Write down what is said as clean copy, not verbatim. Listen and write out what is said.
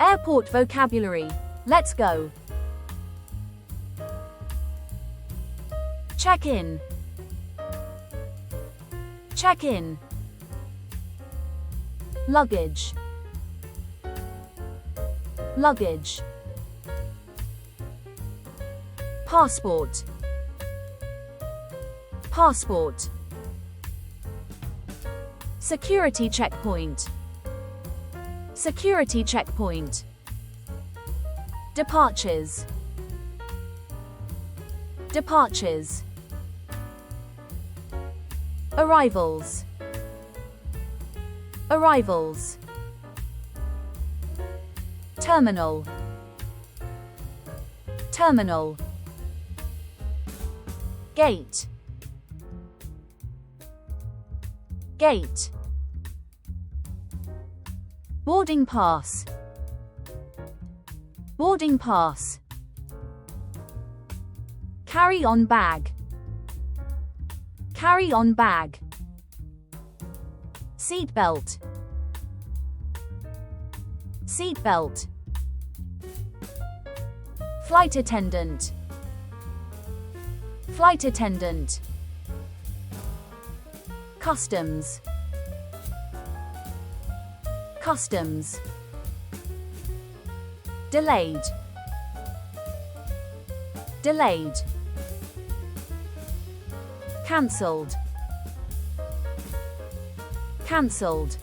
Airport vocabulary. Let's go. Check-in. Check-in. Luggage. Luggage. Passport. Passport. Security checkpoint. Security checkpoint. Departures. Departures. Arrivals. Arrivals. Terminal. Terminal. Gate. Gate. Boarding pass. Boarding pass. Carry-on bag. Carry-on bag. Seat belt. Seat belt. Flight attendant. Flight attendant. Customs. Customs. Delayed. Delayed. Cancelled. Cancelled.